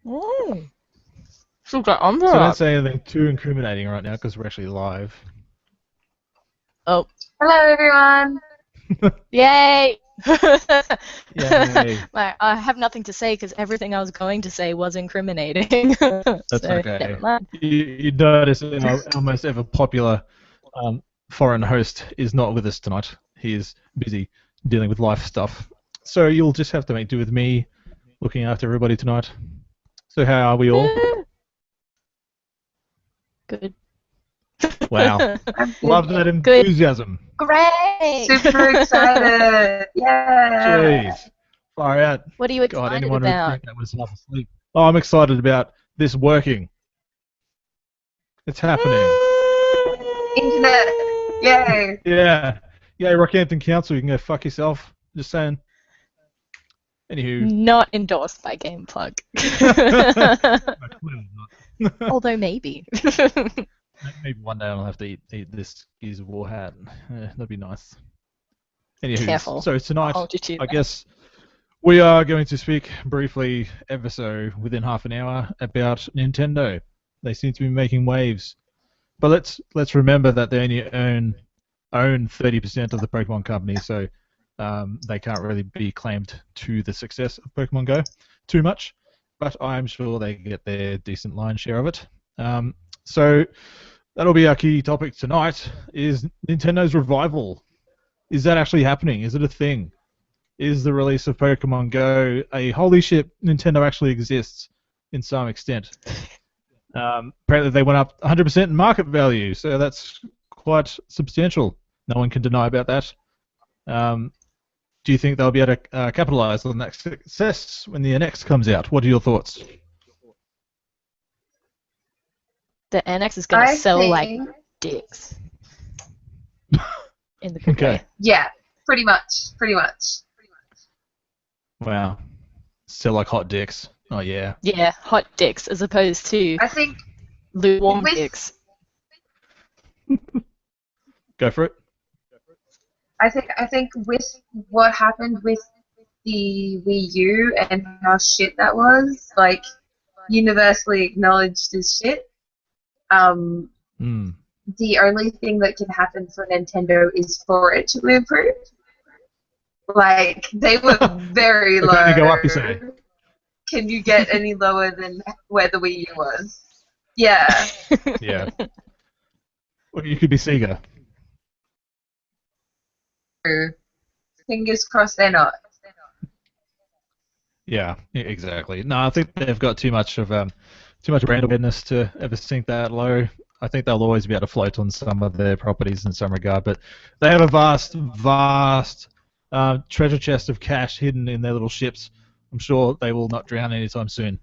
Oh. Still got on So don't that. say anything too incriminating right now because we're actually live. Oh. Hello, everyone. Yay! Yay. I have nothing to say because everything I was going to say was incriminating. That's So, okay. never mind. You notice our most ever popular foreign host is not with us tonight. He is busy dealing with life stuff. So you'll just have to make do with me looking after everybody tonight. So how are we all? Good. Wow. I'm good. Love that Good. enthusiasm. Great! Super excited. Yeah. Jeez. Far out. What are you God, excited anyone would about? think that was half asleep. Oh, I'm excited about this working. It's happening. Internet. Yay. Yeah. Yeah, Rockhampton Council, you can go fuck yourself. Just saying. Anywho. Not endorsed by GamePlug. No, clearly not. Although maybe. Maybe one day I'll have to eat this Gears of War hat. That'd be nice. Anywho, Careful. so tonight, Hold you to I that. guess we are going to speak briefly, ever so within half an hour, about Nintendo. They seem to be making waves, but let's remember that they only own 30% of the Pokemon company, so they can't really be claimed to the success of Pokemon Go too much. But I'm sure they get their decent lion's share of it. So that'll be our key topic tonight: is Nintendo's revival. Is that actually happening? Is it a thing? Is the release of Pokemon Go a holy shit, Nintendo actually exists in some extent? Apparently they went up 100% in market value, so that's quite substantial. No one can deny about that. Do you think they'll be able to capitalize on that success when the NX comes out? What are your thoughts? The NX is going to I sell like think, dicks. In the good Okay. way. yeah, pretty much. Wow. Still like hot dicks. Oh, yeah. Yeah, hot dicks as opposed to I think lukewarm with- dicks. Go for it. I think with what happened with the Wii U and how shit that was, like universally acknowledged as shit. The only thing that can happen for Nintendo is for it to improve. Like, they were very They low. can only go up, you say? Can you get any lower than where the Wii U was? Yeah. Yeah. Well, you could be Sega. Fingers crossed they're not. Yeah, exactly. No, I think they've got too much brand awareness to ever sink that low. I think they'll always be able to float on some of their properties in some regard, but they have a vast treasure chest of cash hidden in their little ships. I'm sure they will not drown anytime soon.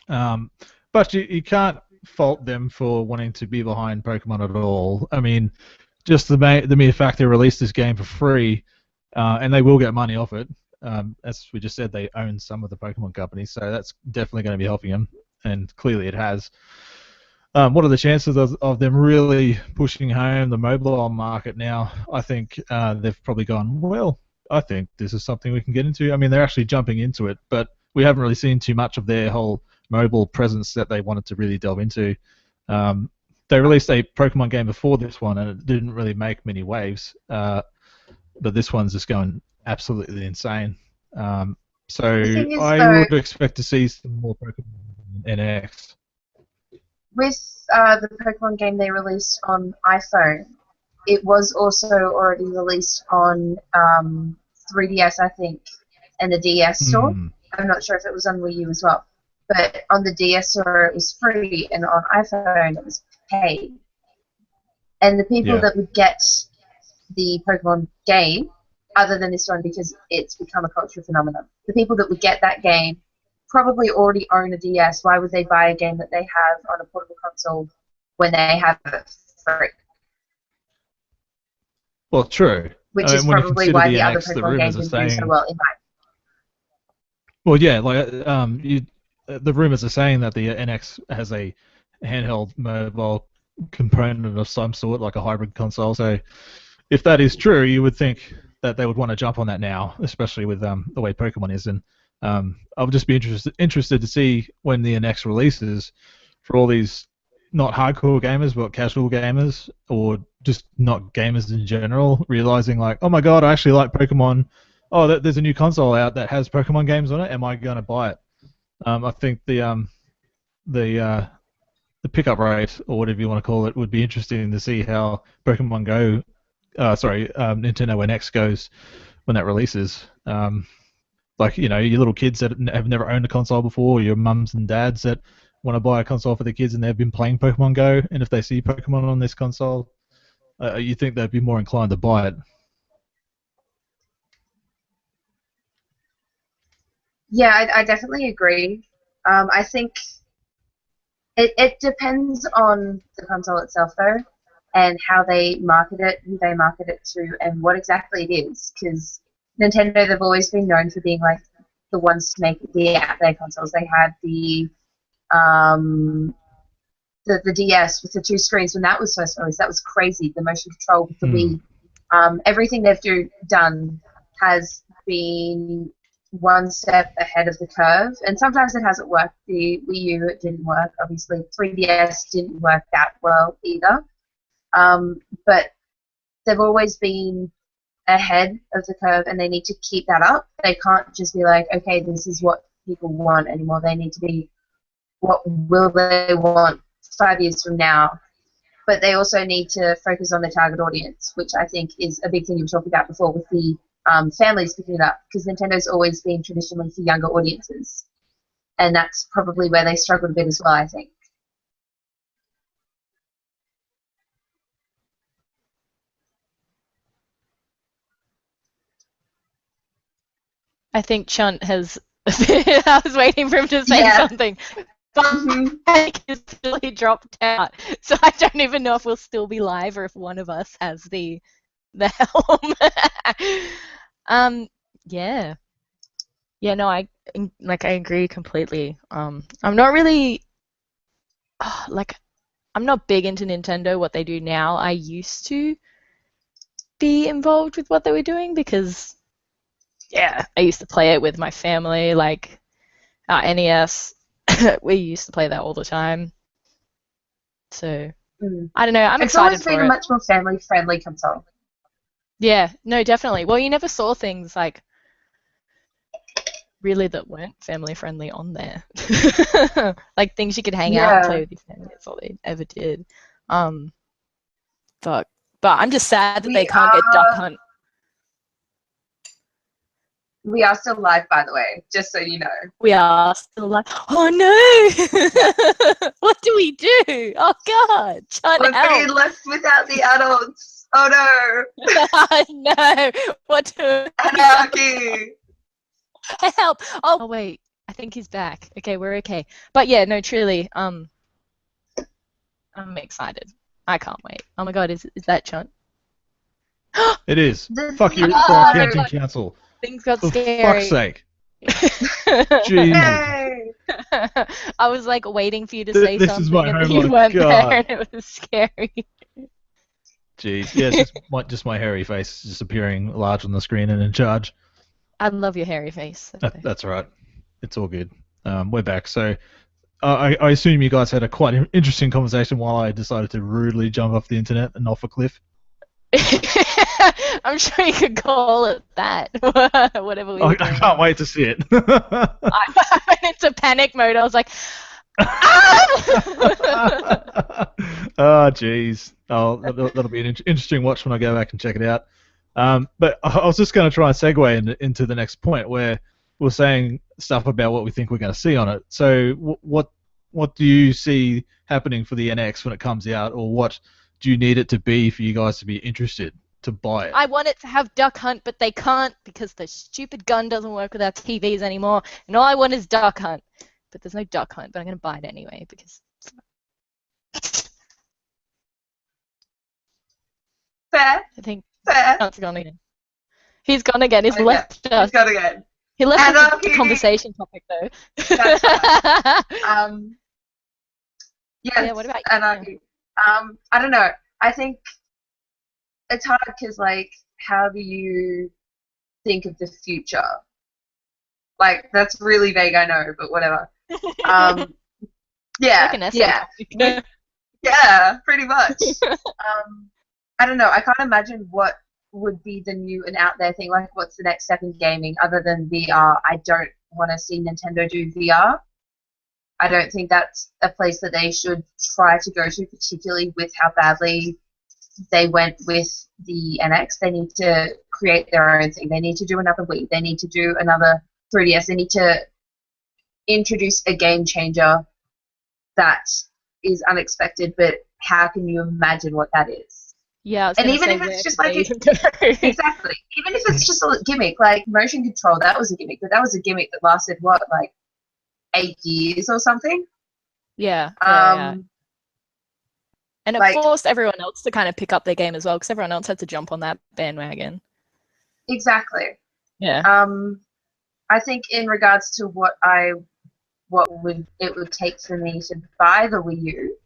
But you can't fault them for wanting to be behind Pokemon at all. I mean, just the mere fact they released this game for free, and they will get money off it. As we just said, they own some of the Pokemon companies, so that's definitely going to be helping them, and clearly it has. What are the chances of them really pushing home the mobile market now? I think they've probably gone, well, I think this is something we can get into. I mean, they're actually jumping into it, but we haven't really seen too much of their whole mobile presence that they wanted to really delve into. They released a Pokemon game before this one, and it didn't really make many waves, but this one's just going absolutely insane. So The thing is, I would expect to see some more Pokemon in NX. With the Pokemon game they released on iPhone, it was also already released on 3DS, I think, and the DS store. I'm not sure if it was on Wii U as well. But on the DS store it was free, and on iPhone it was paid. And the people that would get the Pokemon game, other than this one because it's become a cultural phenomenon, the people that would get that game probably already own a DS. Why would they buy a game that they have on a portable console when they have it free? Well, true. Which is when you probably consider why the the other NX, the Pokemon games rumors are didn't do saying. so well in mine. Well, yeah, like the rumors are saying that the NX has a handheld mobile component of some sort, like a hybrid console. So, if that is true, you would think that they would want to jump on that now, especially with the way Pokemon is, and I'll just be interested to see when the NX releases for all these not hardcore gamers but casual gamers or just not gamers in general, realizing like, oh my god, I actually like Pokemon. Oh, there's a new console out that has Pokemon games on it. Am I going to buy it? I think the pickup rate or whatever you want to call it would be interesting to see how Pokemon Go, Nintendo NX goes when that releases. Like, you know, your little kids that have never owned a console before, your mums and dads that want to buy a console for their kids and they've been playing Pokemon Go, and if they see Pokemon on this console, you think they'd be more inclined to buy it. Yeah, I definitely agree. I think it depends on the console itself, though, and how they market it, who they market it to, and what exactly it is. Because Nintendo, they've always been known for being like the ones to make the out-there consoles. They had um, the DS with the two screens when that was first released. That was crazy. The motion control with the Wii. Everything they've done has been one step ahead of the curve, and sometimes it hasn't worked. The Wii U, it didn't work, obviously. 3DS didn't work that well either. But they've always been ahead of the curve, and they need to keep that up. They can't just be like, okay, this is what people want anymore. They need to be, what will they want 5 years from now? But they also need to focus on the target audience, which I think is a big thing you were talking about before with the families picking it up, because Nintendo's always been traditionally for younger audiences, and that's probably where they struggled a bit as well, I think. I think Chunt has. I was waiting for him to say something, but he's really dropped out, so I don't even know if we'll still be live or if one of us has the helm. Yeah. Yeah, no, I agree completely. I'm not really I'm not big into Nintendo, what they do now. I used to be involved with what they were doing because I used to play it with my family, like NES. We used to play that all the time. So I don't know, I'm excited for it. It's always been a much more family-friendly console. Yeah, no, definitely. Well, you never saw things like really that weren't family friendly on there. Like things you could hang out and play with your family. That's all they ever did. But I'm just sad that they can't get Duck Hunt. We are still live, by the way, just so you know. We are still live. Oh no! What do we do? Oh god! We're being left without the adults. Oh no! No! What do? Anarchy! Help! Oh wait, I think he's back. Okay, we're okay. But yeah, no, truly, I'm excited. I can't wait. Oh my god, is that Chunt? It is. Fuck you, Broadcasting Council. Things got scary. For fuck's sake. Jeez. I was like waiting for you to say this something is my and then you weren't there and it was scary. Jeez. Yeah, it's just my hairy face just appearing large on the screen and in charge. I love your hairy face. That's right. It's all good. We're back. So I assume you guys had a quite interesting conversation while I decided to rudely jump off the internet and off a cliff. I'm sure you could call it that. Whatever we I can't wait to see it. I went into panic mode. I was like, oh, jeez. Oh, that'll be an interesting watch when I go back and check it out. But I was just going to try and segue into the next point where we're saying stuff about what we think we're going to see on it. So what do you see happening for the NX when it comes out, or what do you need it to be for you guys to be interested to buy it? I want it to have Duck Hunt, but they can't because the stupid gun doesn't work with our TVs anymore, and all I want is Duck Hunt. But there's no Duck Hunt, but I'm going to buy it anyway because... Fair. I think Fair. Chunt's gone again. He's gone again. He's left us. He's gone again. He left us the conversation topic, though. That's right. Yes, yeah, what about you? Anarchy. I don't know. I think it's hard because, like, how do you think of the future? Like, that's really vague, I know, but whatever. Yeah, Like an essay yeah. topic. Yeah, pretty much. I don't know. I can't imagine what would be the new and out there thing. Like, what's the next step in gaming other than VR? I don't want to see Nintendo do VR. I don't think that's a place that they should try to go to, particularly with how badly they went with the NX. They need to create their own thing. They need to do another Wii. They need to do another 3DS. They need to introduce a game changer that is unexpected, but how can you imagine what that is? Yeah, I was And gonna even say, if where it's just could like they even go? exactly, even if it's just a gimmick, like motion control, that was a gimmick, but that was a gimmick that lasted what, like 8 years or something. Yeah, yeah. Um, And it like forced everyone else to kind of pick up their game as well, because everyone else had to jump on that bandwagon. exactly. Yeah. I think in regards to what would it would take for me to buy the Wii U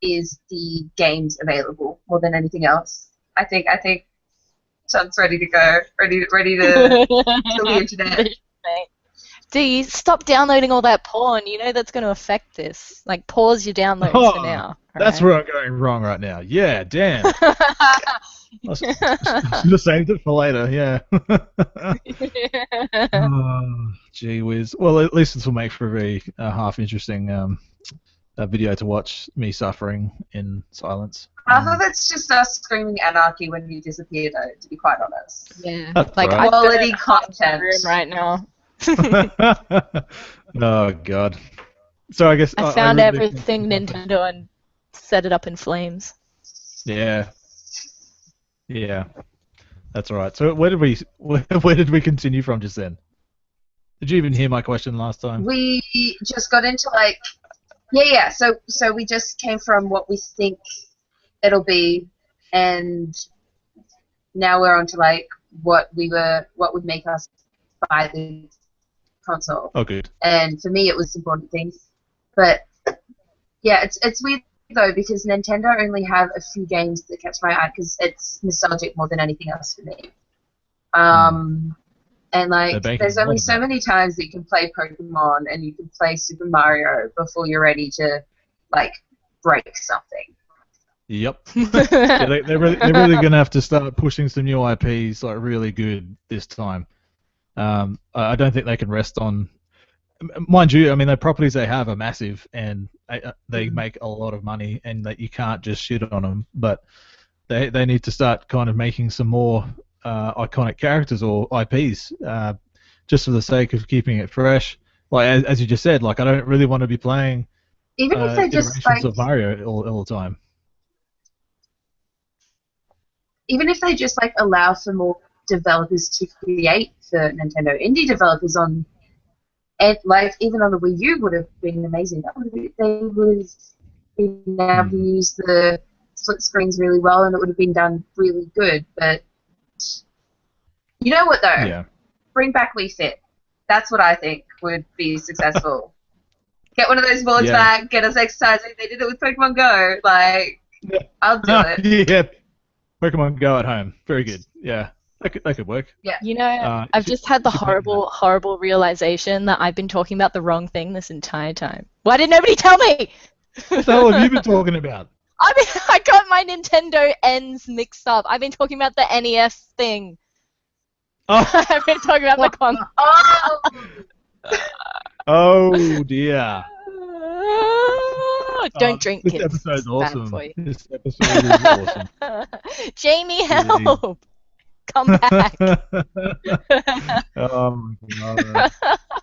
is the games available more than anything else. I think Chunt's ready to go, ready to kill the internet. D, stop downloading all that porn. You know that's going to affect this. Like, pause your downloads for Oh, now. that's where I'm going wrong right now. Yeah, damn. I should have saved it for later, yeah. Oh, gee whiz. Well, at least this will make for a very half interesting video to watch me suffering in silence. I thought that's just us screaming anarchy when you disappear, though, to be quite honest. Yeah. That's Like, right. Quality I've got content. room right now. Oh, God. So I guess I found really everything Nintendo and set it up in flames. Yeah. Yeah. That's all right. So where did we continue from just then? Did you even hear my question last time? We just got into like yeah. So we just came from what we think it'll be, and now we're on to like what would make us buy the console. Oh, good. And for me, it was important things. But yeah, it's weird though because Nintendo only have a few games that catch my eye because it's nostalgic more than anything else for me. And like, there's only so many times that you can play Pokemon and you can play Super Mario before you're ready to like break something. Yep. Yeah, they're really going to have to start pushing some new IPs like really good this time. I don't think they can rest on. Mind you, I mean the properties they have are massive and they make a lot of money, and that you can't just shit on them. But they need to start kind of making some more iconic characters or IPs, just for the sake of keeping it fresh. Like as you just said, like I don't really want to be playing even if they just iterations of Mario all the time. Even if they just like allow for more developers to create for Nintendo, indie developers on, and like even on the Wii U would have been amazing. They would have been able to use the split screens really well, and it would have been done really good. But you know what though? Yeah. Bring back Wii Fit. That's what I think would be successful. Get one of those boards back. Get us exercising. They did it with Pokemon Go. Like, I'll do it. Yeah. Pokemon Go at home. Very good. Yeah. That could work. Yeah. You know, I've just had the horrible realization that I've been talking about the wrong thing this entire time. Why did nobody tell me? What the hell have you been talking about? I got my Nintendo ends mixed up. I've been talking about the NES thing. Oh. I've been talking about the console. Oh dear. Don't drink, this kids. This episode's awesome. This episode is awesome. Jamie, help! Come back. Oh my god.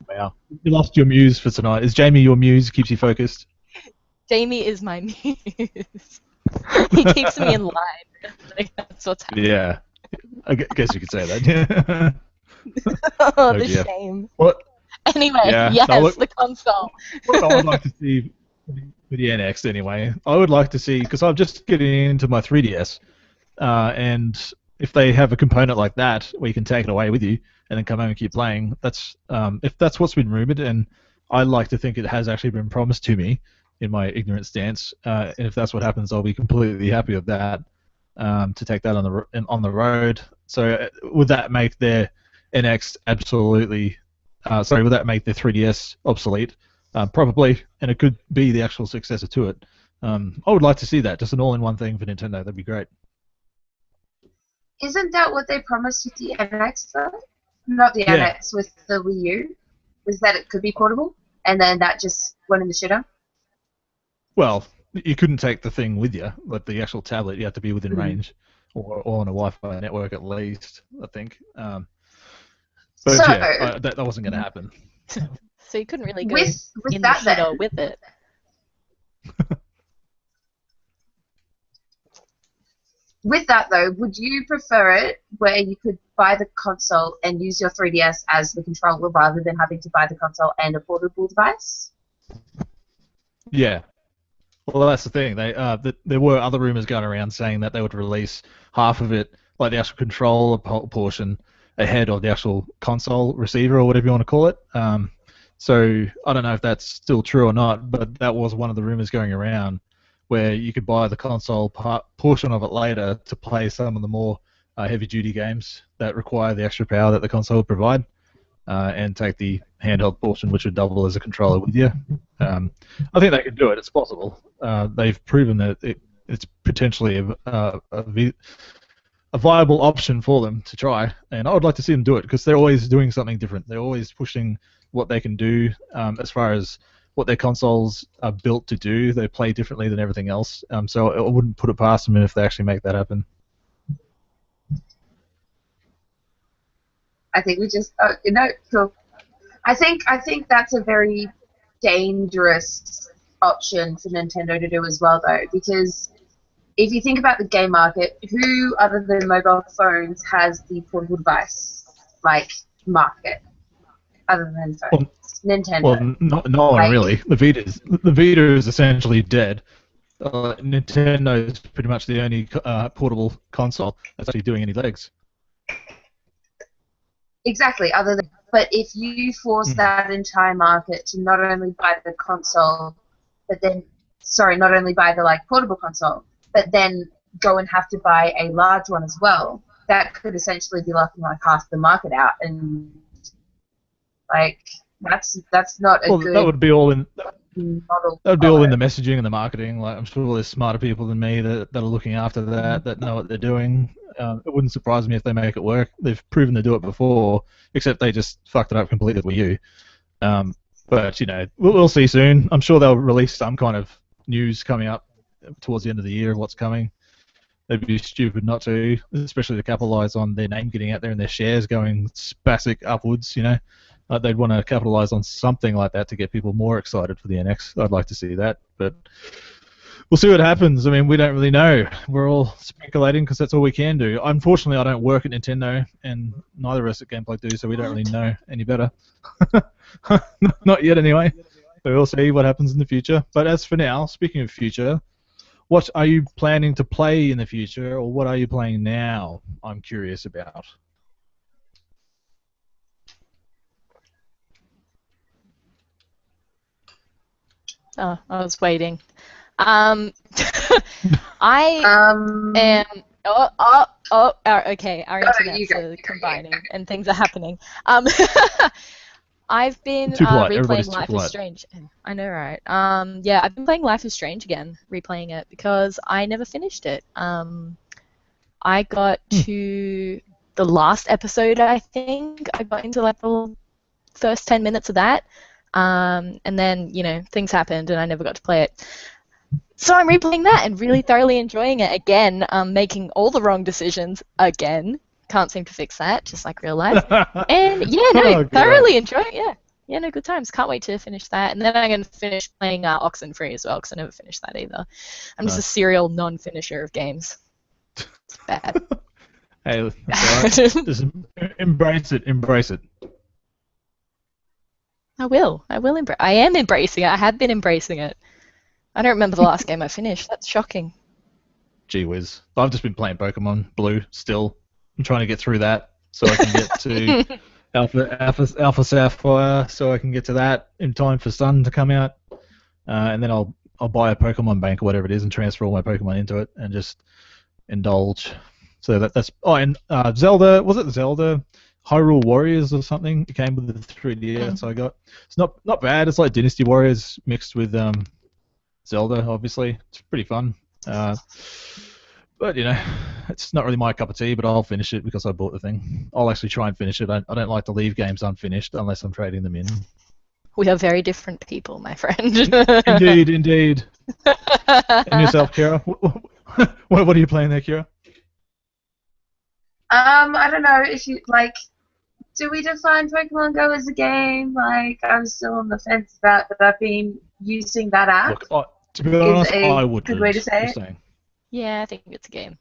Wow. You lost your muse for tonight. Is Jamie your muse? Keeps you focused? Jamie is my muse. He keeps me in line. That's what's happening. Yeah. I guess you could say that. Oh, the shame. What? Anyway, the console. What I would like to see with the NX anyway, I would like to see, because I'm just getting into my 3DS, and if they have a component like that where you can take it away with you and then come home and keep playing, that's if that's what's been rumored, and I like to think it has actually been promised to me in my ignorant stance, and if that's what happens, I'll be completely happy with that, to take that on the road. So would that make their NX absolutely would that make the 3DS obsolete? Probably, and it could be the actual successor to it. I would like to see that, just an all-in-one thing for Nintendo. That'd be great. Isn't that what they promised with the NX, though? Not the NX, with the Wii U? Was that it could be portable? And then that just went in the shitter? Well, you couldn't take the thing with you, like the actual tablet. You had to be within range, or on a Wi-Fi network at least, I think. But So, yeah, that wasn't going to happen. So you couldn't really go with in that the shitter then, with it. with that though, would you prefer it where you could buy the console and use your 3DS as the controller rather than having to buy the console and a portable device? Yeah. Well, that's the thing. There were other rumors going around saying that they would release half of it, like the actual controller portion, ahead of the actual console receiver or whatever you want to call it. So I don't know if that's still true or not, but that was one of the rumors going around, where you could buy the console portion of it later to play some of the more heavy-duty games that require the extra power that the console would provide, and take the handheld portion, which would double as a controller with you. I think they could do it. It's possible. They've proven that it's potentially a viable option for them to try, and I would like to see them do it because they're always doing something different. They're always pushing what they can do as far as what their consoles are built to do. They play differently than everything else, so I wouldn't put it past them if they actually make that happen. I think we just, cool. I think that's a very dangerous option for Nintendo to do as well, though, because if you think about the game market, who other than mobile phones has the portable device market other than phones? Well, Nintendo. Well, no one really. The Vita is essentially dead. Nintendo is pretty much the only portable console that's actually doing any legs. Exactly. But if you force that entire market to not only buy the console, not only buy the portable console, but then go and have to buy a large one as well, that could essentially be locking half the market out, and that's not a good. That would be all in. Model. That would be all in the messaging and the marketing. I'm sure there's smarter people than me that are looking after that know what they're doing. It wouldn't surprise me if they make it work. They've proven to do it before, except they just fucked it up completely with Wii U. But we'll see soon. I'm sure they'll release some kind of news coming up towards the end of the year of what's coming. They'd be stupid not to, especially to capitalize on their name getting out there and their shares going spastic upwards. They'd want to capitalize on something like that to get people more excited for the NX. I'd like to see that, but we'll see what happens. I mean, we don't really know. We're all speculating because that's all we can do. Unfortunately, I don't work at Nintendo, and neither of us at GamePlug do, so we don't really know any better. Not yet, anyway. So we'll see what happens in the future. But as for now, speaking of future, what are you planning to play in the future, or what are you playing now? I'm curious about. Oh, I was waiting. I am. Okay. Our internets are combining and things are happening. I've been replaying Life is Strange. I know, right? Yeah, I've been playing Life is Strange again, replaying it because I never finished it. I got to the last episode, I think. I got into the first 10 minutes of that. And then, things happened and I never got to play it. So I'm replaying that and really thoroughly enjoying it again, making all the wrong decisions again. Can't seem to fix that, just like real life. And thoroughly enjoying it. Yeah, no, good times. Can't wait to finish that. And then I'm going to finish playing Oxenfree as well, because I never finished that either. I'm just a serial non-finisher of games. It's bad. Hey, that's all right. Just embrace it. I will embrace. I am embracing it. I have been embracing it. I don't remember the last game I finished. That's shocking. Gee whiz. I've just been playing Pokemon Blue still. I'm trying to get through that so I can get to Alpha Sapphire, so I can get to that in time for Sun to come out. And then I'll buy a Pokemon bank or whatever it is and transfer all my Pokemon into it and just indulge. So that's... Oh, and Zelda... Was it Zelda? Hyrule Warriors or something. It came with the 3DS I got. It's not bad. It's like Dynasty Warriors mixed with Zelda, obviously. It's pretty fun. But, you know, it's not really my cup of tea, but I'll finish it because I bought the thing. I'll actually try and finish it. I don't like to leave games unfinished unless I'm trading them in. We are very different people, my friend. Indeed. And yourself, Kirra? What are you playing there, Kirra? I don't know if you like. Do we define Pokemon Go as a game? Like, I'm still on the fence about, but I've been using that app. Look, to be honest, I would. Good way to say it. Yeah, I think it's a game.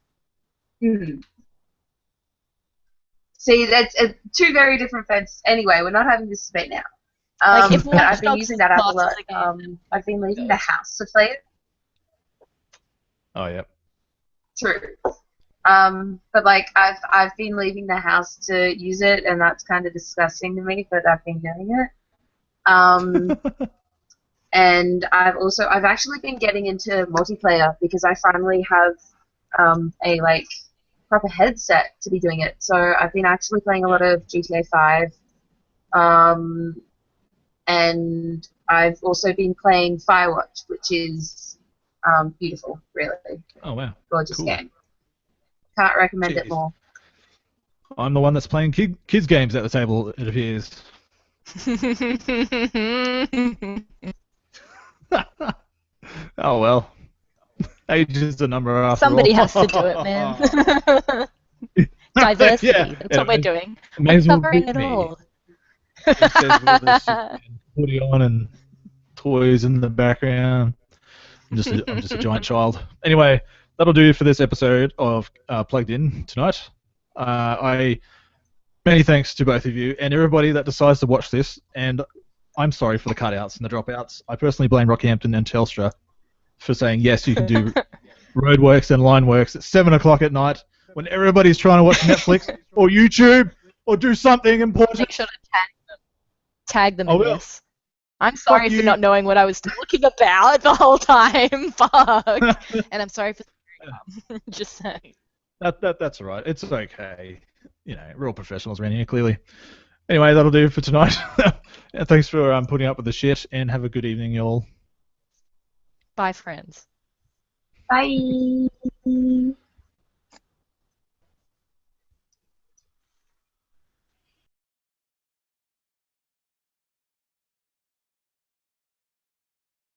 See, that's two very different fences. Anyway, we're not having this debate now. But I've been using that app a lot. I've been leaving the house to play it. Oh, yeah. True. But like I've been leaving the house to use it, and that's kind of disgusting to me. But I've been doing it. And I've actually been getting into multiplayer because I finally have a like proper headset to be doing it. So I've been actually playing a lot of GTA 5. And I've also been playing Firewatch, which is beautiful, really. Oh, wow. Gorgeous Cool. game. Can't recommend it more. I'm the one that's playing kids games at the table, it appears. Oh, well. Age is a number after Somebody all. has to do it, man. Diversity. Yeah, That's what we're doing. May We're as well covering be it me. all. It says all this shit and hoodie on and toys in the background. I'm just a giant child. Anyway, that'll do for this episode of Plugged In tonight. Many thanks to both of you and everybody that decides to watch this. And I'm sorry for the cutouts and the dropouts. I personally blame Rockhampton and Telstra for saying yes, you can do roadworks and line works at 7 o'clock at night when everybody's trying to watch Netflix or YouTube or do something important. Make sure to tag them I in will. this. I'm sorry you. for not knowing what I was talking about the whole time. Fuck. And I'm sorry for just saying. That's all right. It's okay. You know, we're all professionals around here, clearly. Anyway, that'll do for tonight. And thanks for putting up with the shit, and have a good evening, y'all. Bye, friends. Bye.